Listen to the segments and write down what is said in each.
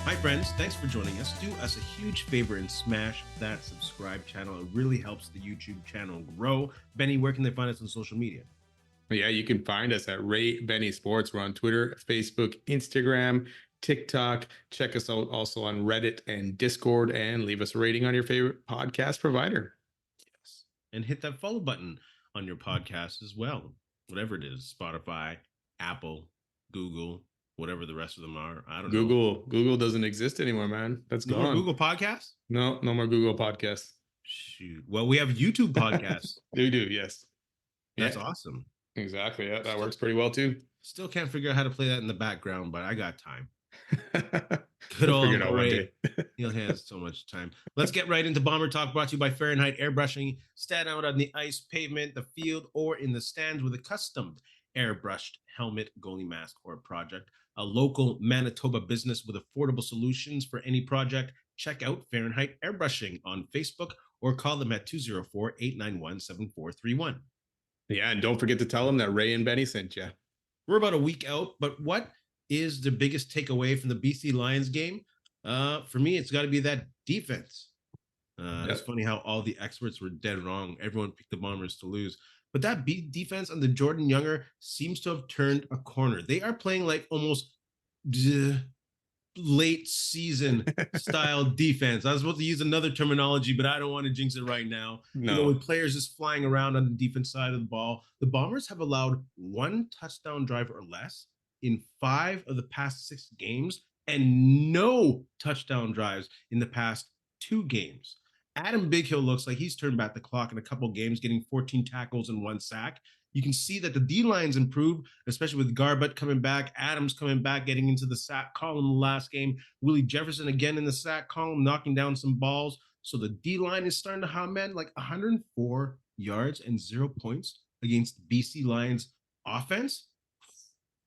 Hi, friends. Thanks for joining us. Do us a huge favor and smash that subscribe channel. It really helps the YouTube channel grow. Benny, where can they find us on social media? Yeah, you can find us at Ray Benny Sports. We're on Twitter, Facebook, Instagram, TikTok. Check us out also on Reddit and Discord, and leave us a rating on your favorite podcast provider. Yes. And hit that follow button on your podcast as well. Whatever it is, Spotify, Apple, Google, whatever the rest of them are. I don't know. Google doesn't exist anymore, man. That's No more gone. Google Podcasts? No more Google Podcasts. Shoot. Well, we have YouTube podcasts. We do, yes. That's Yeah, awesome. exactly. Yeah, that works pretty well too. Still can't figure out how to play that in the background, but I got time. Good We'll old figure it out one Ray. day. He has so much time. Let's get right into Bomber Talk, brought to you by Fahrenheit Airbrushing. Stand out on the ice, pavement, the field, or in the stands with a custom airbrushed helmet, goalie mask, or project. A local Manitoba business with affordable solutions for any project. Check out Fahrenheit Airbrushing on Facebook or call them at 204-891-7431. Yeah, and don't forget to tell them that Ray and Benny sent you. We're about a week out, but what is the biggest takeaway from the BC Lions game? For me, it's got to be that defense. It's funny how all the experts were dead wrong. Everyone picked the Bombers to lose. But that defense under Jordan Younger seems to have turned a corner. They are playing like almost late season style defense. I was supposed to use another terminology, but I don't want to jinx it right now. No. You know, with players just flying around on the defense side of the ball, the Bombers have allowed one touchdown drive or less in 5 of the past 6 games and no touchdown drives in the past 2 games. Adam Bighill looks like he's turned back the clock in a couple games, getting 14 tackles and 1 sack. You can see that the D-line's improved, especially with Garbutt coming back, Adams coming back, getting into the sack column the last game, Willie Jefferson again in the sack column, knocking down some balls. So the D-line is starting to hum in like 104 yards and 0 points against BC Lions offense.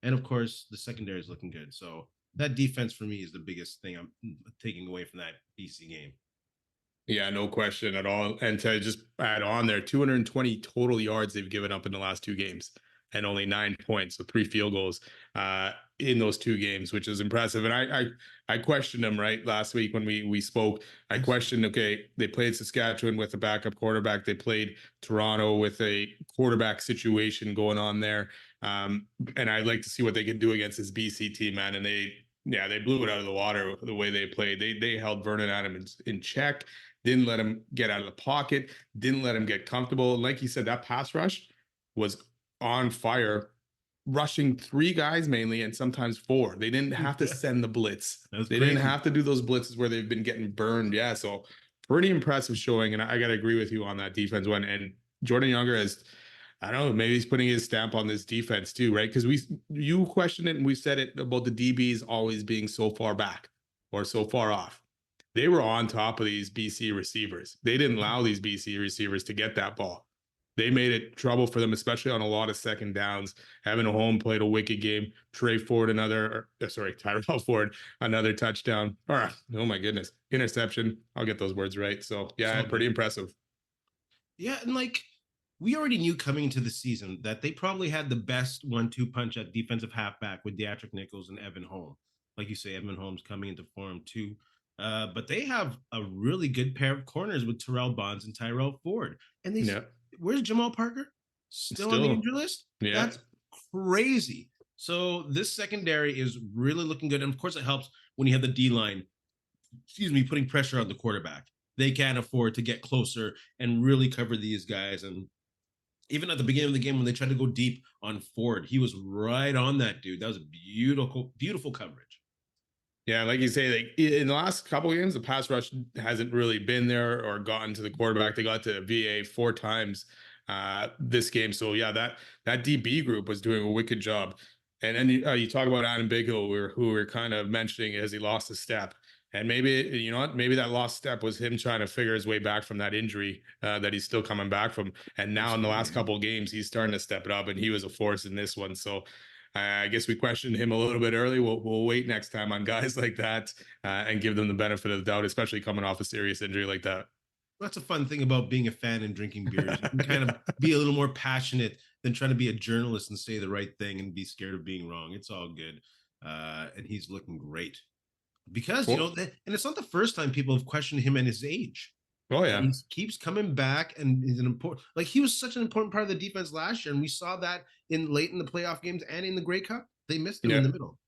And of course, the secondary is looking good. So that defense for me is the biggest thing I'm taking away from that BC game. Yeah, no question at all. And to just add on there, 220 total yards they've given up in the last 2 games and only 9 points, so 3 field goals in those 2 games, which is impressive. And I questioned them right last week when we spoke. I questioned, okay, they played Saskatchewan with a backup quarterback. They played Toronto with a quarterback situation going on there. And I'd like to see what they can do against this BC team, man. And they blew it out of the water the way they played. They held Vernon Adams in check. Didn't let him get out of the pocket, didn't let him get comfortable. And like you said, that pass rush was on fire, rushing 3 guys mainly and sometimes 4. They didn't have to send the blitz. They didn't have to do those blitzes where they've been getting burned. Yeah, so pretty impressive showing. And I got to agree with you on that defense one. And Jordan Younger has, I don't know, maybe he's putting his stamp on this defense too, right? Because you questioned it and we said it about the DBs always being so far back or so far off. They were on top of these BC receivers. They didn't allow these BC receivers to get that ball. They made it trouble for them, especially on a lot of second downs. Evan Holm played a wicked game. Tyrell Ford, another touchdown. Oh my goodness, interception. I'll get those words right. So yeah, pretty impressive. Yeah, and like we already knew coming into the season that they probably had the best 1-2 punch at defensive halfback with Deatrick Nichols and Evan Holm. Like you say, Evan Holm's coming into form too. But they have a really good pair of corners with Terrell Bonds and Tyrell Ford. And where's Jamal Parker? Still on the injury list? Yeah. That's crazy. So this secondary is really looking good. And of course, it helps when you have the D-line, putting pressure on the quarterback. They can't afford to get closer and really cover these guys. And even at the beginning of the game, when they tried to go deep on Ford, he was right on that dude. That was a beautiful, beautiful coverage. Yeah, like you say, like in the last couple of games, the pass rush hasn't really been there or gotten to the quarterback. They got to VA 4 times this game. So yeah, that DB group was doing a wicked job. And then you talk about Adam Bighill, who we're kind of mentioning as he lost a step. And maybe, you know what, maybe that lost step was him trying to figure his way back from that injury that he's still coming back from. And now in the last couple of games, he's starting to step it up, and he was a force in this one. So I guess we questioned him a little bit early. We'll wait next time on guys like that and give them the benefit of the doubt, especially coming off a serious injury like that. That's a fun thing about being a fan and drinking beers. You can kind of be a little more passionate than trying to be a journalist and say the right thing and be scared of being wrong. It's all good. And he's looking great. because Well, and it's not the first time people have questioned him and his age. oh And yeah. he keeps coming back, and he's an important, like he was such an important part of the defense last year, and we saw that in late in the playoff games and in the Grey Cup. They missed him in Yeah. the middle.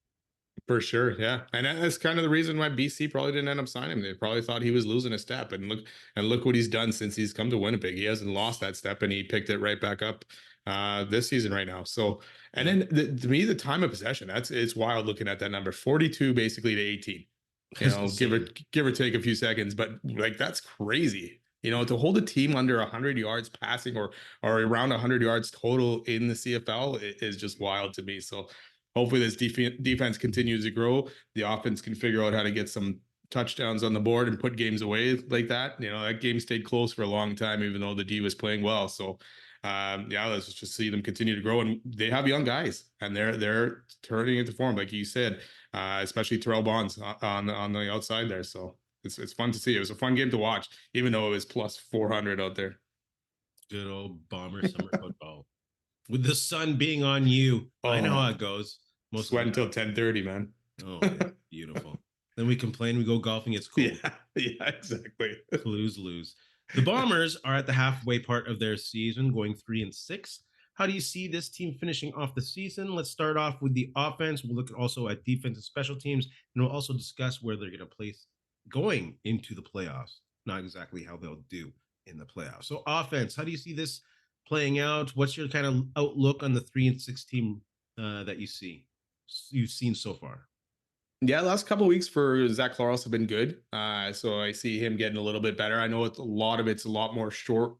For sure, yeah, and that's kind of the reason why BC probably didn't end up signing him. They probably thought he was losing a step, and look what he's done since he's come to Winnipeg. He hasn't lost that step, and he picked it right back up this season right now. So, and Yeah. then to me, the time of possession, it's wild looking at that number, 42 basically to 18. You That's know, insane. give or take a few seconds, but like that's crazy. You know, to hold a team under 100 yards passing or around 100 yards total in the CFL is just wild to me. So hopefully this defense continues to grow. The offense can figure out how to get some touchdowns on the board and put games away like that. You know, that game stayed close for a long time, even though the D was playing well. So yeah, let's just see them continue to grow. And they have young guys, and they're turning into form, like you said, especially Terrell Bonds on the outside there. So it's fun to see. It was a fun game to watch, even though it was plus 400 out there. Good old Bomber summer football with the sun being on you. I know how Oh, it goes most of the sweat time. until 10:30, man. Oh yeah, beautiful. Then we complain, we go golfing, it's cold. Yeah, yeah, exactly. Lose. The Bombers are at the halfway part of their season, going 3-6. How do you see this team finishing off the season? Let's start off with the offense. We'll look also at defense and special teams, and we'll also discuss where they're going to place going into the playoffs. Not exactly how they'll do in the playoffs. So, offense, how do you see this playing out? What's your kind of outlook on the 3-6 team that you've seen so far? Yeah, last couple of weeks for Zach Claros have been good. So I see him getting a little bit better. I know it's a lot more short,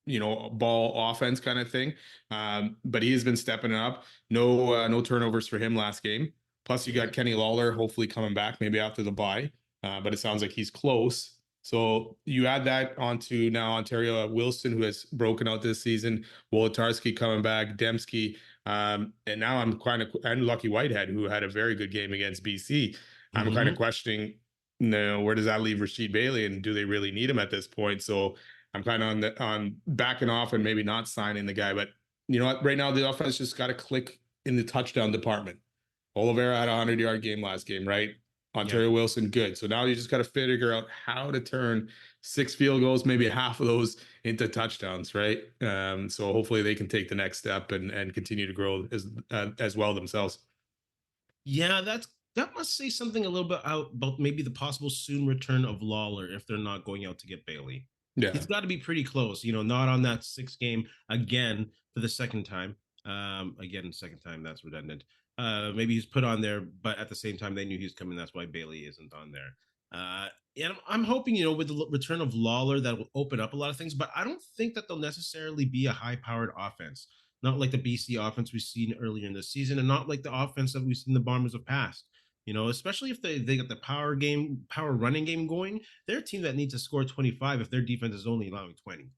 ball offense kind of thing. But he has been stepping up. No turnovers for him last game. Plus, you got Kenny Lawler hopefully coming back maybe after the bye. But it sounds like he's close. So you add that onto now Ontario Wilson, who has broken out this season, Wolotarski coming back, Dembski, and now I'm kind of and Lucky Whitehead, who had a very good game against BC. I'm kind of Mm-hmm. questioning, where does that leave Rashid Bailey, and do they really need him at this point? So I'm kind of on backing off and maybe not signing the guy. But you know what? Right now the offense just got to click in the touchdown department. Oliveira had a 100-yard game last game, right? Yeah. Ontario Wilson, good. So now you just got to figure out how to turn 6 field goals, maybe half of those into touchdowns, right? So hopefully they can take the next step and continue to grow as well themselves. Yeah, that must say something a little bit out about maybe the possible soon return of Lawler if they're not going out to get Bailey. Yeah, He's got to be pretty close, not on that 6 game again for the second time. Again, second time, that's redundant. Maybe he's put on there, but at the same time, they knew he was coming. That's why Bailey isn't on there. And I'm hoping, with the return of Lawler, that will open up a lot of things, but I don't think that they'll necessarily be a high powered offense. Not like the BC offense we've seen earlier in the season, and not like the offense that we've seen the Bombers of past. Especially if they got the power running game going, they're a team that needs to score 25 if their defense is only allowing 20.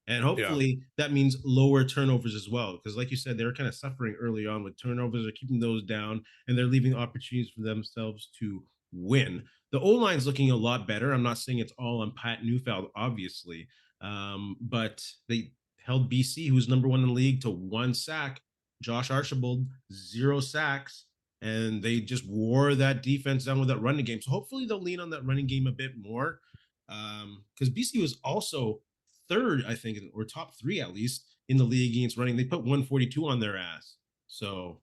And yeah. hopefully that means lower turnovers as well. Because, like you said, they're kind of suffering early on with turnovers, are keeping those down, and they're leaving opportunities for themselves to win. The O line's looking a lot better. I'm not saying it's all on Pat Neufeld, obviously, but they held BC, who's number one in the league, to 1 sack. Josh Archibald, 0 sacks. And they just wore that defense down with that running game. So hopefully they'll lean on that running game a bit more. Because BC was also third, I think, or top three at least in the league against running. They put 142 on their ass. So,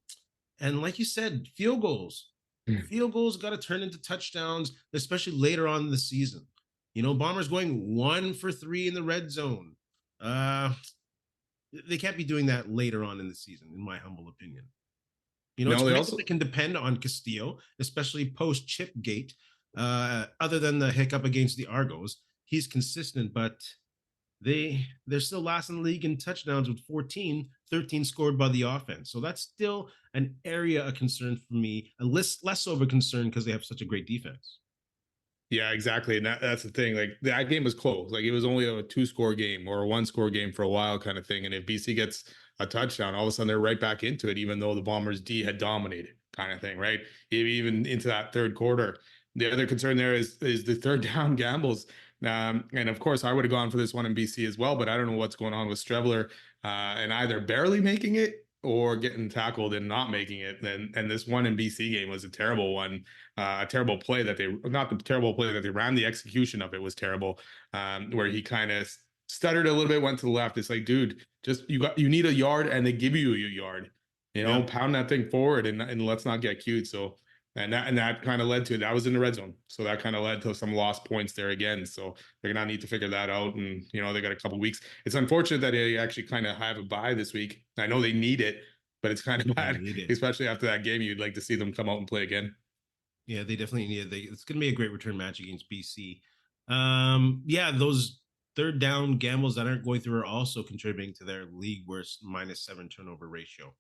and like you said, field goals. Mm. Field goals got to turn into touchdowns, especially later on in the season. Bombers going 1 for 3 in the red zone. They can't be doing that later on in the season, in my humble opinion. It's No, they great that also they can depend on Castillo, especially post chip gate. Other than the hiccup against the Argos, he's consistent, but they're still last in the league in touchdowns with 14, 13 scored by the offense. So that's still an area of concern for me, a less of a concern because they have such a great defense. Yeah, exactly. And that's the thing. Like that game was close. Like it was only a 2-score game or a 1-score game for a while kind of thing. And if BC gets a touchdown, all of a sudden they're right back into it, even though the Bombers D had dominated kind of thing, right? Even into that third quarter. The other concern there is the third down gambles. And of course, I would have gone for this one in BC as well, but I don't know what's going on with Strebler and either barely making it or getting tackled and not making it. And this one in BC game was a terrible one, a terrible play that they, not the terrible play that they ran, the execution of it was terrible, where he kind of stuttered a little bit, went to the left. It's like, dude, just you need a yard, and they give you a yard, Yeah. pound that thing forward, and let's not get cute. So and that kind of led to, that was in the red zone, so that kind of led to some lost points there again. So they're gonna need to figure that out, and they got a couple weeks. It's unfortunate that they actually kind of have a bye this week. I know they need it, but it's kind of They bad, need it. especially after that game. You'd like to see them come out and play again. Yeah, they definitely need it. It's going to be a great return match against BC. Yeah, those third down gambles that aren't going through are also contributing to their league worst -7 turnover ratio.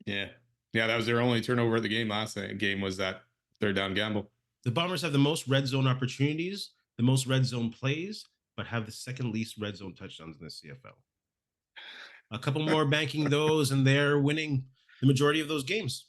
Yeah, that was their only turnover of the game last game, was that third down gamble. The Bombers have the most red zone opportunities, the most red zone plays, but have the second least red zone touchdowns in the CFL. A couple more banking those, and they're winning the majority of those games.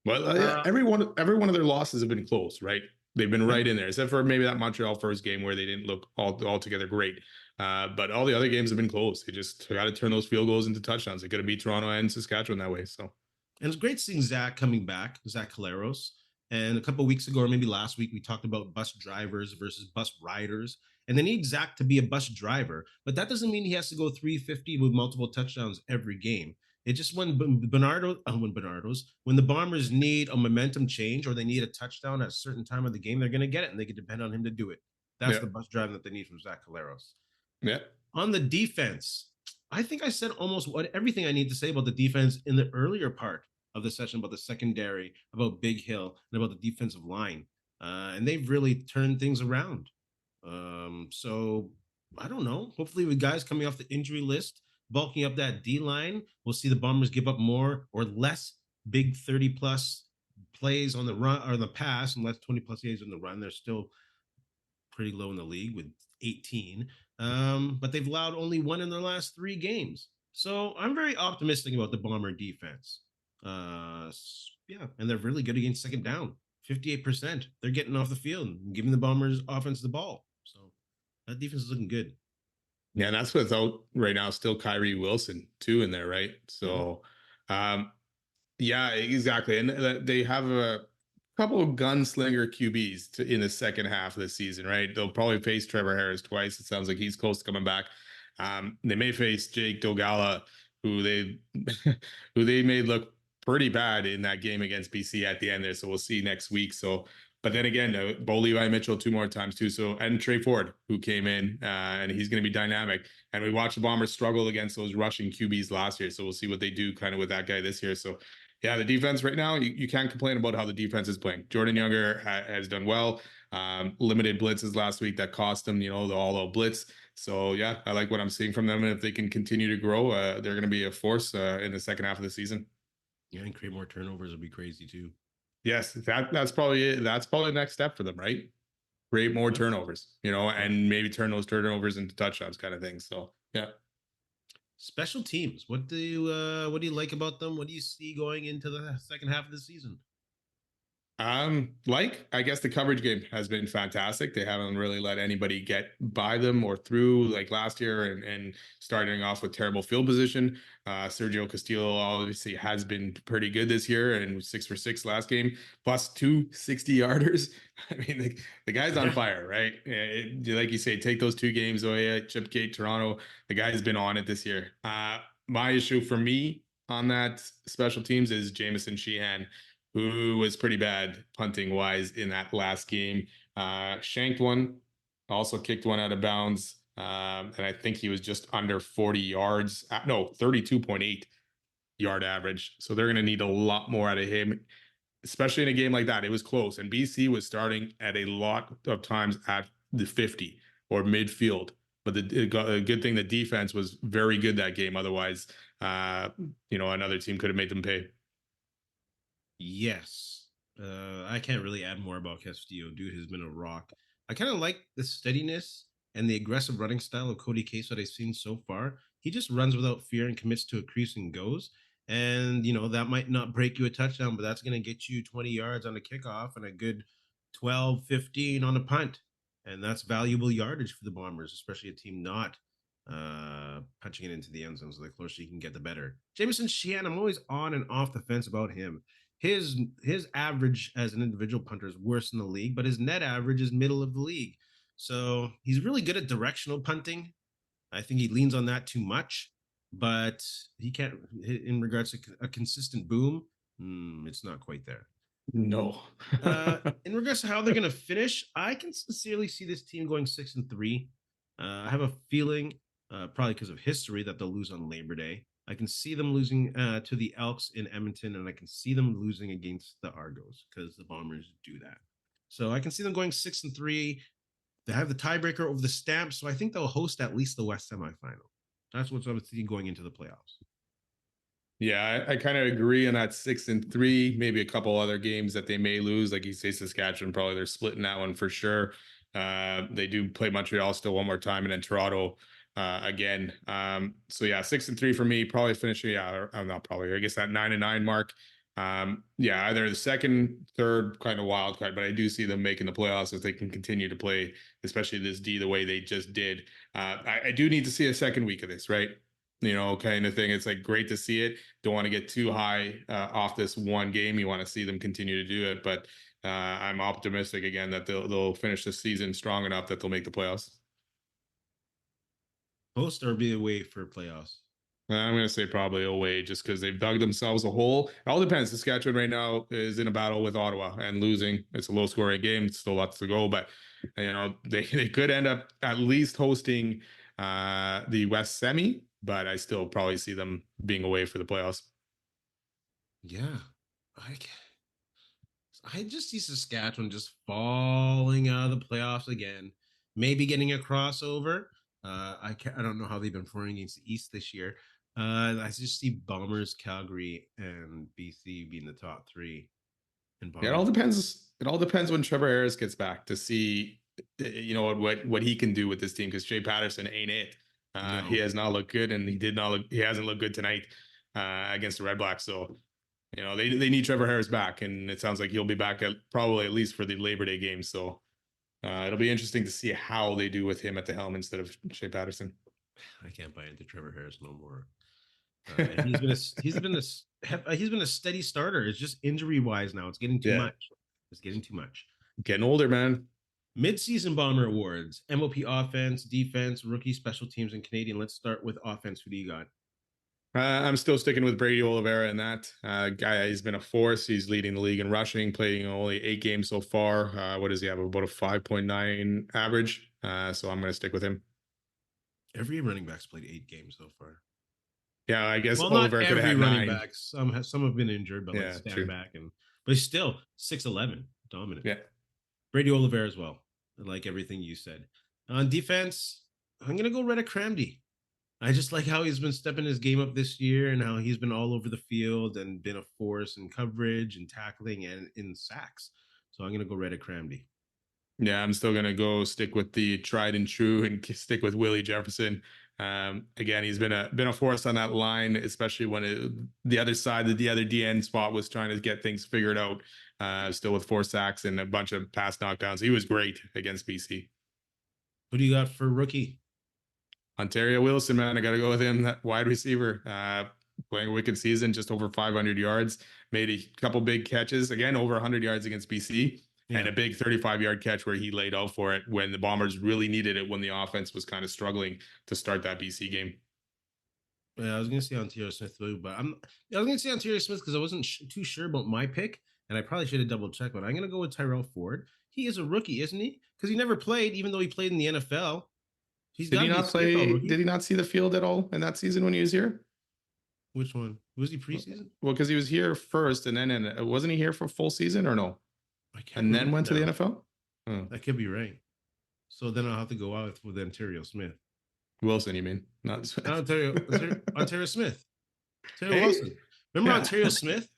Well, yeah, every one of their losses have been close, right? They've been right in there, except for maybe that Montreal first game where they didn't look altogether great. But all the other games have been close. They just got to turn those field goals into touchdowns. They got to beat Toronto and Saskatchewan that way. So, and it's great seeing Zach coming back, Zach Caleros. And a couple of weeks ago, or maybe last week, we talked about bus drivers versus bus riders. And they need Zach to be a bus driver, but that doesn't mean he has to go 350 with multiple touchdowns every game. It just when the Bombers need a momentum change or they need a touchdown at a certain time of the game, they're going to get it, and they can depend on him to do it. That's the bus driving that they need from Zach Caleros. Yeah. On the defense, I think I said almost everything I need to say about the defense in the earlier part of the session, about the secondary, about Big Hill, and about the defensive line. And they've really turned things around. So I don't know. Hopefully, with guys coming off the injury list, bulking up that D line, we'll see the Bombers give up more or less big 30+ plays on the run or the pass, and less 20+ plays on the run. They're still pretty low in the league with 18. But they've allowed only one in their last 3 games. So I'm very optimistic about the Bomber defense. Yeah, and they're really good against second down. 58%. They're getting off the field and giving the Bombers offense the ball. So that defense is looking good. Yeah, and that's without right now still Kyrie Wilson too in there, right? So, yeah, exactly. And they have a couple of gunslinger QBs in the second half of the season, right? They'll probably face Trevor Harris twice. It sounds like he's close to coming back. They may face Jake Dolegala, who they made look pretty bad in that game against BC at the end there. So we'll see next week. So, but then again, Bo Levi Mitchell 2 more times too. So, and Trey Ford, who came in, and he's going to be dynamic. And we watched the Bombers struggle against those rushing QBs last year. So we'll see what they do kind of with that guy this year. So yeah, the defense right now, you can't complain about how the defense is playing. Jordan Younger has done well. Limited blitzes last week that cost them, the all-out blitz. So yeah, I like what I'm seeing from them. And if they can continue to grow, they're going to be a force in the second half of the season. Yeah, and create more turnovers would be crazy too. Yes, that's probably it. That's probably the next step for them, right? Create more turnovers, and maybe turn those turnovers into touchdowns, kind of thing. So yeah. Special teams. What do you like about them? What do you see going into the second half of the season? I guess the coverage game has been fantastic. They haven't really let anybody get by them or through like last year, and starting off with terrible field position. Sergio Castillo obviously has been pretty good this year, and 6 for 6 last game, plus 2 60-yarders. I mean, the guy's on fire, right? Like you say, take those 2 games away at Chipgate, Toronto. The guy's been on it this year. My issue for me on that special teams is Jamison Sheehan, who was pretty bad punting wise in that last game. Shanked one, also kicked one out of bounds. And I think he was just under 40 yards. No, 32.8 yard average. So they're going to need a lot more out of him, especially in a game like that. It was close. And BC was starting at a lot of times at the 50 or midfield. But a good thing the defense was very good that game. Otherwise, another team could have made them pay. Yes. I can't really add more about Castillo. Dude has been a rock. I kind of like the steadiness and the aggressive running style of Cody Case that I've seen so far. He just runs without fear and commits to a crease and goes. And, that might not break you a touchdown, but that's going to get you 20 yards on a kickoff and a good 12, 15 on a punt. And that's valuable yardage for the Bombers, especially a team not punching it into the end zone. So the closer you can get, the better. Jameson Sheehan, I'm always on and off the fence about him. His average as an individual punter is worse in the league, but his net average is middle of the league. So he's really good at directional punting. I think he leans on that too much, but he can't, in regards to a consistent boom, it's not quite there. No. In regards to how they're going to finish, I can sincerely see this team going 6-3. I have a feeling, probably because of history, that they'll lose on Labor Day. I can see them losing to the Elks in Edmonton, and I can see them losing against the Argos because the Bombers do that. So I can see them going 6-3. They have the tiebreaker over the Stamps, so I think they'll host at least the West semifinal. That's what I'm thinking going into the playoffs. Yeah, I kind of agree on that 6-3. Maybe a couple other games that they may lose, like you say, Saskatchewan. Probably they're splitting that one for sure. They do play Montreal still one more time, and then Toronto again. So yeah, 6-3 for me. Probably finishing. Yeah, I'm not probably. I guess that 9-9 mark. Yeah, either the second, third, kind of wild card, but I do see them making the playoffs if they can continue to play, especially this D the way they just did. I do need to see a second week of this, right? Kind of thing. It's like great to see it. Don't want to get too high off this one game. You want to see them continue to do it, but I'm optimistic again that they'll finish the season strong enough that they'll make the playoffs. Host or be away for playoffs? I'm going to say probably away just because they've dug themselves a hole. It all depends. Saskatchewan right now is in a battle with Ottawa and losing. It's a low scoring game. It's still lots to go, but they could end up at least hosting the West semi, but I still probably see them being away for the playoffs. Yeah. I just see Saskatchewan just falling out of the playoffs again. Maybe getting a crossover. I don't know how they've been performing against the East this year. I just see Bombers, Calgary, and BC being the top three. And Yeah, it all depends. It all depends when Trevor Harris gets back to see, what he can do with this team. Because Shea Patterson ain't it. No. He has not looked good, and he hasn't looked good tonight against the Red Blacks. So, they need Trevor Harris back, and it sounds like he'll be back probably at least for the Labor Day game. So it'll be interesting to see how they do with him at the helm instead of Shea Patterson. I can't buy into Trevor Harris no more. He's been a steady starter. It's just injury wise now. It's getting too much. It's getting too much. Getting older, man. Midseason Bomber Awards: MOP offense, defense, rookie, special teams, and Canadian. Let's start with offense. Who do you got? I'm still sticking with Brady Oliveira in that guy. He's been a force. He's leading the league in rushing, playing only 8 games so far. What does he have? About a 5.9 average. So I'm going to stick with him. Every running back's played 8 games so far. Yeah, I guess Oliveira could have had running 9. Backs. Some have been injured, but yeah, stand back but he's still 6'11", dominant. Yeah, Brady Oliveira as well. I like everything you said. On defense, I'm gonna go Redick Cramdy. I just like how he's been stepping his game up this year and how he's been all over the field and been a force in coverage and tackling and in sacks. So I'm going to go Redick Cramdy. Yeah, I'm still going to go stick with the tried and true and stick with Willie Jefferson. Again, he's been a force on that line, especially when the other side, the other DN spot was trying to get things figured out. Still with 4 sacks and a bunch of pass knockdowns. He was great against BC. Who do you got for rookie? Ontario Wilson, man, I got to go with him. That wide receiver, playing a wicked season, just over 500 yards, made a couple big catches. Again, over 100 yards against BC, and a big 35-yard catch where he laid out for it when the Bombers really needed it, when the offense was kind of struggling to start that BC game. Yeah, I was going to say Ontario Smith too, but I was going to say Ontario Smith because I wasn't too sure about my pick, and I probably should have double checked, but I'm going to go with Tyrell Ford. He is a rookie, isn't he? Because he never played, even though he played in the NFL. Did he not play? Did he not see the field at all in that season when he was here? Which one? Was he preseason? Well, because he was here first, and then wasn't he here for full season or no? And then went to the NFL? Oh. That could be right. So then I'll have to go out with Ontario Smith. Wilson, you mean? Not Smith. Ontario Smith. Ontario Wilson. Remember Ontario Smith?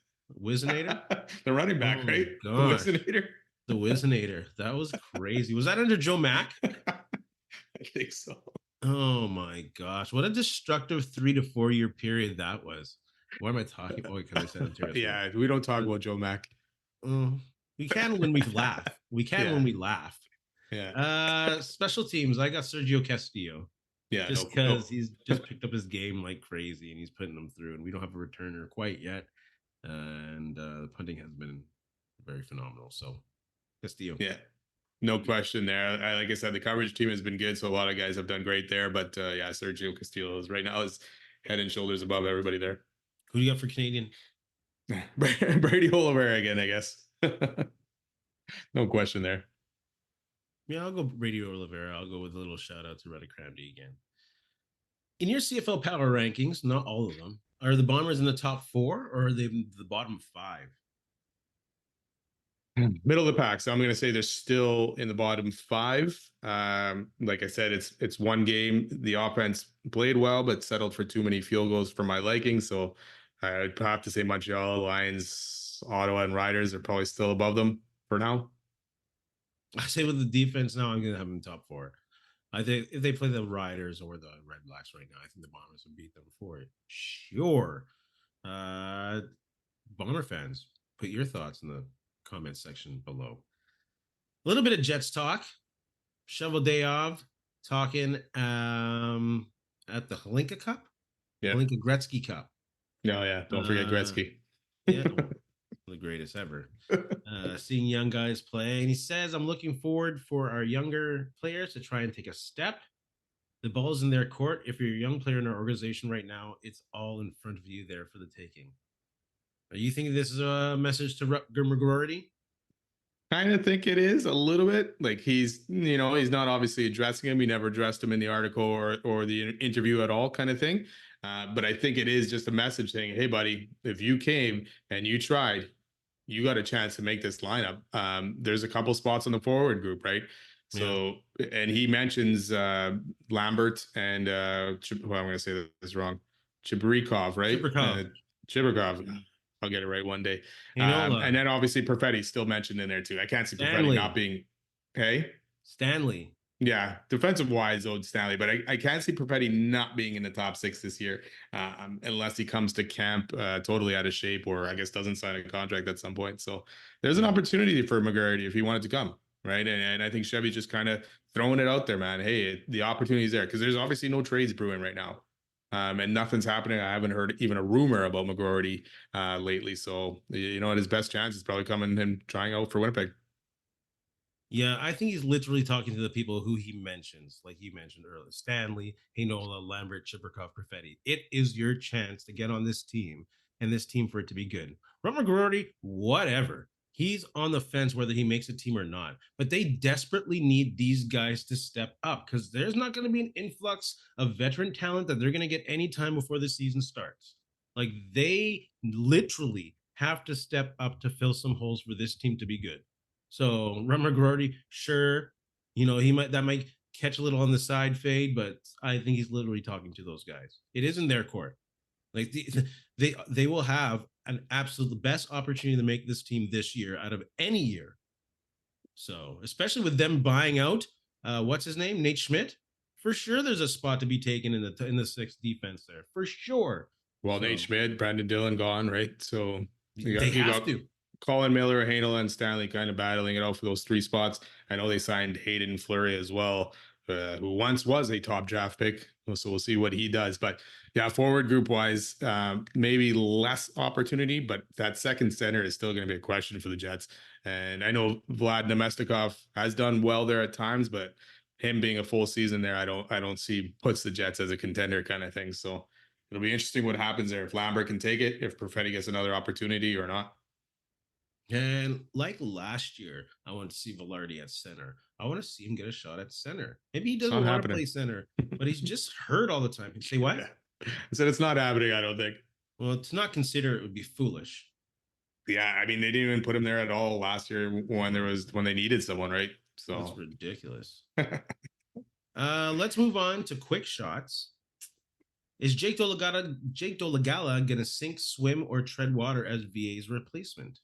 Whizzinator? The running back, right? Gosh. The Whizzinator. The Whizzinator. That was crazy. Was that under Joe Mack? I think so. Oh my gosh. What a destructive 3 to 4 year period that was. What am I talking about? Because I said Ontario Smith. Yeah, we don't talk about Joe Mack. We can when we laugh. We can when we laugh. Yeah. Special teams. I got Sergio Castillo. Yeah, just no. because he's just picked up his game like crazy and he's putting them through. And we don't have a returner quite yet. And the punting has been very phenomenal. So, Castillo. Yeah, no question there. Like I said, the coverage team has been good, so a lot of guys have done great there. But yeah, Sergio Castillo is right now is head and shoulders above everybody there. Who do you got for Canadian? Brady Oliver again, I guess. No question there. Yeah, I'll go Radio Oliveira. I'll go with a little shout out to Reddick Cramdy again. In your CFL power rankings, not all of them, are the Bombers in the top 4 or are they the bottom 5? Middle of the pack. So I'm going to say they're still in the bottom 5. Like I said, it's one game. The offense played well, but settled for too many field goals for my liking. So I'd have to say Montreal, Lions, Ottawa, and Riders are probably still above them for now. I say with the defense now, I'm going to have them top 4. I think if they play the Riders or the Red Blacks right now, I think the Bombers would beat them for it. Sure. Bomber fans, put your thoughts in the comment section below. A little bit of Jets talk. Shoveldayoff talking at the Hlinka Cup. Yeah. Hlinka Gretzky Cup. No, yeah. Don't forget Gretzky. Yeah. The greatest ever. Seeing young guys play. And he says, I'm looking forward for our younger players to try and take a step. The ball's in their court. If you're a young player in our organization right now, it's all in front of you there for the taking. Are you thinking this is a message to McGroarty? Kind of think it is a little bit. Like he's not obviously addressing him. He never addressed him in the article or the interview at all, kind of thing. But I think it is just a message saying, hey, buddy, if you came and you tried, you got a chance to make this lineup. There's a couple spots on the forward group, right? So, yeah. And he mentions Lambert and I'm going to say this wrong, Chibrikov, right? Chibrikov. I'll get it right one day. And then obviously Perfetti's still mentioned in there too. I can't see Perfetti not being, hey? Stanley. Yeah, defensive wise, old Stanley, but I can't see Perfetti not being in the top 6 this year unless he comes to camp totally out of shape or I guess doesn't sign a contract at some point. So there's an opportunity for McGroarty if he wanted to come, right? And I think Chevy's just kind of throwing it out there, man. Hey, the opportunity's there because there's obviously no trades brewing right now. And nothing's happening. I haven't heard even a rumor about McGroarty lately. So, at his best chance is probably coming and trying out for Winnipeg. Yeah, I think he's literally talking to the people who he mentions, like you mentioned earlier, Stanley, Heinola, Lambert, Chibrikov, Perfetti. It is your chance to get on this team and this team for it to be good. Robert McGroarty, whatever. He's on the fence whether he makes a team or not. But they desperately need these guys to step up because there's not going to be an influx of veteran talent that they're going to get any time before the season starts. Like they literally have to step up to fill some holes for this team to be good. So Robert McGroarty, sure, that might catch a little on the side fade, but I think he's literally talking to those guys. It is in their court. Like they will have an absolute best opportunity to make this team this year out of any year. So especially with them buying out, what's his name, Nate Schmidt. For sure, there's a spot to be taken in the 6th defense there for sure. Well, Nate Schmidt, Brandon Dillon gone, right? So they have to. Colin Miller, Heinola, and Stanley kind of battling it out for those 3 spots. I know they signed Hayden Fleury as well, who once was a top draft pick. So we'll see what he does. But yeah, forward group wise, maybe less opportunity, but that second center is still going to be a question for the Jets. And I know Vlad Nemestikov has done well there at times, but him being a full season there, I don't see puts the Jets as a contender kind of thing. So it'll be interesting what happens there if Lambert can take it, if Perfetti gets another opportunity or not. And like last year, I want to see Velarde at center. I want to see him get a shot at center. Maybe he doesn't want to play center, but he's just hurt all the time. You say what? I said it's not happening, I don't think. Well, to not consider it would be foolish. Yeah, I mean, they didn't even put him there at all last year when they needed someone, right? So that's ridiculous. Let's move on to quick shots. Is Jake Dolegala going to sink, swim, or tread water as VA's replacement?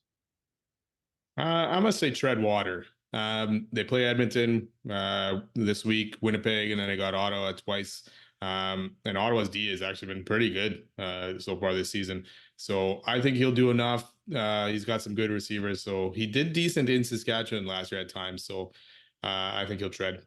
I must say tread water. They play Edmonton this week, Winnipeg, and then they got Ottawa twice. And Ottawa's D has actually been pretty good so far this season. So I think he'll do enough. He's got some good receivers. So he did decent in Saskatchewan last year at times. So I think he'll tread.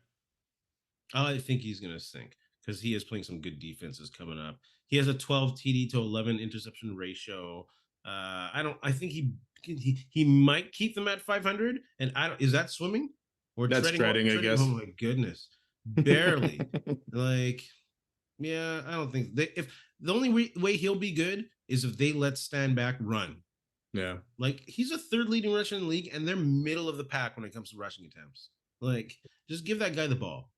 I think he's going to sink. because he is playing some good defenses coming up. He has a 12 TD to 11 interception ratio. I think he might keep them at 500. And is that swimming or That's treading, I guess. Oh my goodness, barely. Like, yeah, I don't think if the only way he'll be good is if they let stand back run. Yeah. Like, he's a third leading rusher in the league, and they're middle of the pack when it comes to rushing attempts. Like, just give that guy the ball.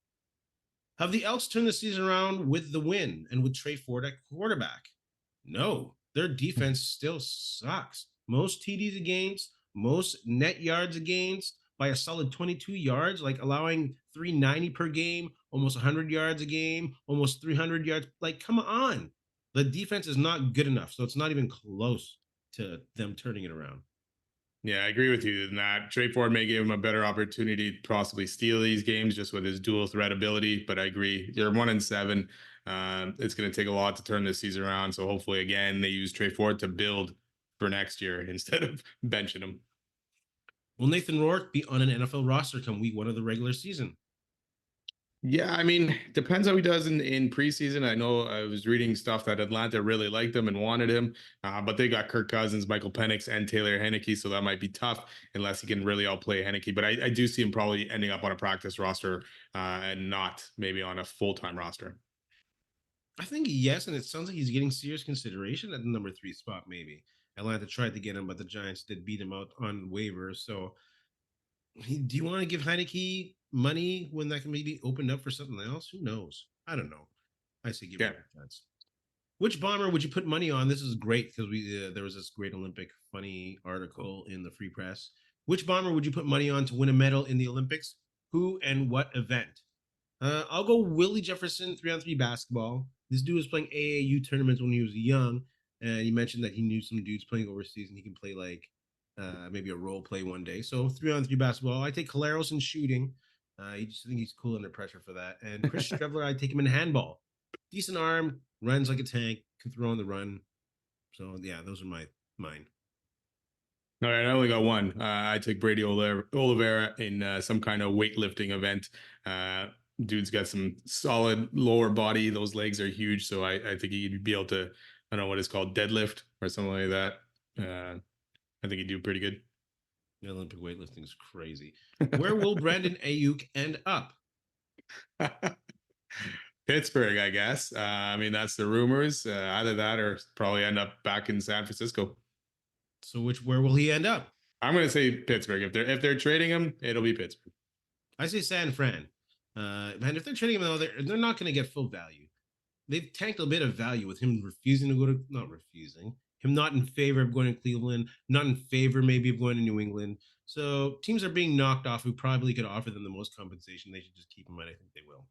Have the Elks turned the season around with the win and with Trey Ford at quarterback? No, their defense still sucks. Most TDs against, most net yards against by a solid 22 yards, like allowing 390 per game, almost 100 yards a game, almost 300 yards. Like, come on. The defense is not good enough, so it's not even close to them turning it around. Yeah, I agree with you in that. Trey Ford may give him a better opportunity to possibly steal these games just with his dual threat ability. But I agree, you're 1-7. It's going to take a lot to turn this season around. So hopefully, again, they use Trey Ford to build for next year instead of benching him. Will Nathan Rourke be on an NFL roster come week 1 of the regular season? Yeah, I mean, depends how he does in preseason. I know I was reading stuff that Atlanta really liked him and wanted him, but they got Kirk Cousins, Michael Penix, and Taylor Heinicke, so that might be tough unless he can really outplay Heinicke. But I do see him probably ending up on a practice roster and not maybe on a full-time roster. I think yes, and it sounds like he's getting serious consideration at the number 3 spot, maybe. Atlanta tried to get him, but the Giants did beat him out on waivers. So do you want to give Heinicke money when that can maybe open up for something else? Who knows? I don't know. I say give him a chance. Which bomber would you put money on? This is great because there was this great Olympic funny article in the Free Press. Which bomber would you put money on to win a medal in the Olympics? Who and what event? I'll go Willie Jefferson, 3-on-3 basketball. This dude was playing AAU tournaments when he was young, and he mentioned that he knew some dudes playing overseas, and he can play like maybe a role play one day. So 3-on-3 basketball. I take Caleros in shooting. I just think he's cool under pressure for that. And Chris Streveler, I take him in handball. Decent arm, runs like a tank, can throw on the run. So yeah, those are mine. All right, I only got one. I took Brady Oliveira in some kind of weightlifting event. Dude's got some solid lower body. Those legs are huge, so I think he'd be able to, I don't know what it's called, deadlift or something like that. I think he'd do pretty good. The Olympic weightlifting is crazy. Where will Brandon Aiyuk end up? Pittsburgh, I guess. I mean, that's the rumors. Either that or probably end up back in San Francisco. So where will he end up? I'm going to say Pittsburgh. If they're trading him, it'll be Pittsburgh. I say San Fran. Man, if they're trading him, though, they're not going to get full value. They've tanked a bit of value with him refusing to go to, not refusing, him not in favor of going to Cleveland, not in favor maybe of going to New England. So teams are being knocked off who probably could offer them the most compensation. They should just keep him, and I think they will.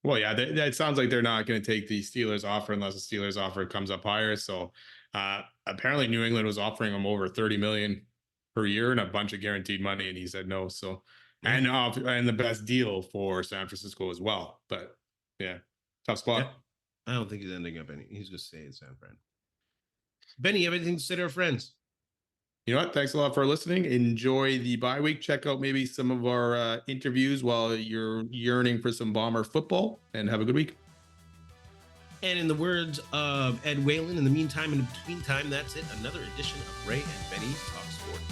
Well, yeah, that sounds like they're not going to take the Steelers offer unless the Steelers offer comes up higher. So apparently New England was offering him over $30 million per year and a bunch of guaranteed money, and he said no. So and the best deal for San Francisco as well. But yeah, tough spot. Yeah. I don't think he's ending up he's just saying San Fran. Benny, you have anything to say to our friends? You know what? Thanks a lot for listening. Enjoy the bye week. Check out maybe some of our interviews while you're yearning for some Bomber football, and have a good week. And in the words of Ed Whalen, in the meantime and in between time, that's it. Another edition of Ray and Benny Talk Sports.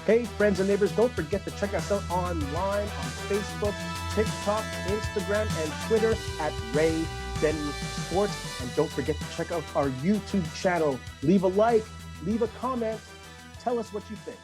Hey, friends and neighbors, don't forget to check us out online on Facebook, TikTok, Instagram, and Twitter at Ray Benny Sports. And don't forget to check out our YouTube channel. Leave a like, leave a comment. Tell us what you think.